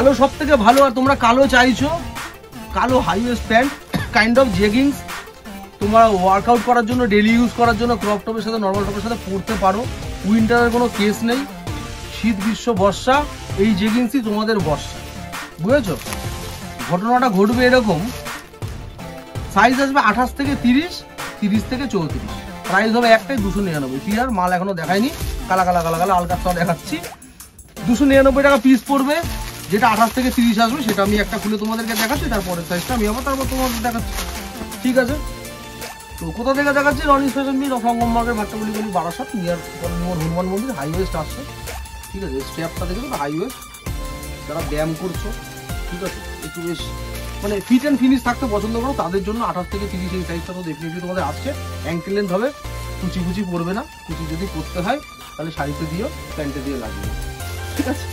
কালো সব থেকে ভালো। আর তোমরা কালো চাইছো, কালো high waist pant kind of jeggings তোমরা ওয়ার্কআউট করার জন্য, ডেলি ইউজ করার জন্য ক্রপ টপের সাথে নর্মাল টপের সাথে পরতে পারো। উইন্টারের কোনো কেস নেই, শীত গ্রীষ্ম বর্ষা এই জেগিংসই তোমাদের বর্ষা, বুঝেছো? ঘটনাটা ঘটবে এরকম, সাইজ আসবে 28 থেকে 30, 30 থেকে 34, প্রাইস হবে একটাই 299। ক্লিয়ার? মাল এখনো দেখায়নি, কালা কালা কালা কালা আলকাতটা দেখাচ্ছি। 299 টাকা পিস পড়বে। যেটা 28 থেকে 30 আসবে সেটা আমি একটা খুলে তোমাদেরকে দেখাচ্ছি, তারপরে সাইজটা আমি আবার তারপর তোমাদের দেখাচ্ছি, ঠিক আছে? তো কোথা থেকে দেখাচ্ছি? রনি ফ্যাশন মিল, সঙ্গম মার্কেট, ভাট্টাপল্লি গলি, বারাসাত, নিয়ার হনুমান মন্দির, হাই ওয়েস্ট আসছে, ঠিক আছে? স্ট্র্যাপটা দেখে তো হাই ওয়েস্ট, যারা ব্যায়াম করছো, ঠিক আছে, একটু বেশ মানে ফিট অ্যান্ড ফিনিশ থাকতে পছন্দ করো তাদের জন্য 28 থেকে 30 এই সাইজটা তো ডেফিনেটলি তোমাদের আসছে। অ্যাঙ্কেল লেন্থ হবে, কুচি কুচি পড়বে না, কুচি যদি করতে হয় তাহলে শাড়িতে দিও, প্যান্টে দিয়ে লাগবে, ঠিক আছে?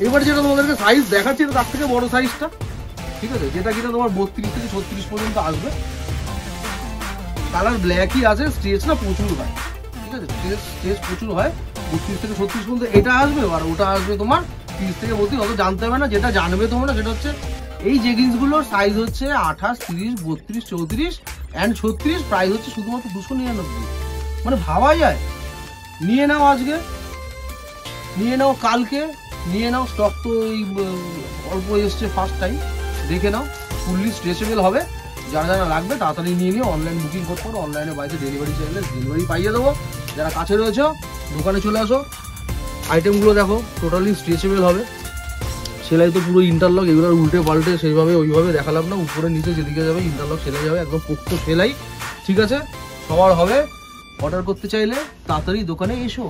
এবার যেটা তোমাদেরকে সাইজ দেখাচ্ছি তার থেকে বড় সাইজটা, ঠিক আছে, যেটা কিনা তোমার 32 থেকে 36 পর্যন্ত আসবে। কালার ব্ল্যাকই আছে, স্ট্রেচ না প্রচুর হয়, ঠিক আছে, স্ট্রেচ প্রচুর হয়। 32 থেকে 36 পর্যন্ত এটা আসবে, আর ওটা আসবে তোমার 30 থেকে 32। অত জানতে হবে না, যেটা জানবে তোমরা সেটা হচ্ছে এই জেগিংসগুলোর সাইজ হচ্ছে 28, 30, 32, 34 অ্যান্ড 36। প্রাইস হচ্ছে শুধুমাত্র 299। মানে ভাবা যায়? নিয়ে নাও আজকে, নিয়ে নাও কালকে, নিয়ে নাও। স্টক তো এই অল্প এসছে, ফার্স্ট টাইম, দেখে নাও। ফুললি স্ট্রেচেবল হবে, যারা যারা লাগবে তাড়াতাড়ি নিয়ে নিও। অনলাইন বুকিং করতে পারো, অনলাইনে বাড়িতে ডেলিভারি চাইলে ডেলিভারি পাইয়ে দেবো। যারা কাছে রয়েছে দোকানে চলে আসো। আইটেমগুলো দেখো, টোটালি স্ট্রেচেবল হবে, সেলাই তো পুরো ইন্টারলক, এগুলোর উল্টে পাল্টে সেইভাবে ওইভাবে দেখালাম না। উপরে নিচে যেদিকে যাবে ইন্টারলক সেলাই যাবে, একদম পোক্ত সেলাই, ঠিক আছে? সবার হবে। অর্ডার করতে চাইলে তাড়াতাড়ি দোকানে এসো।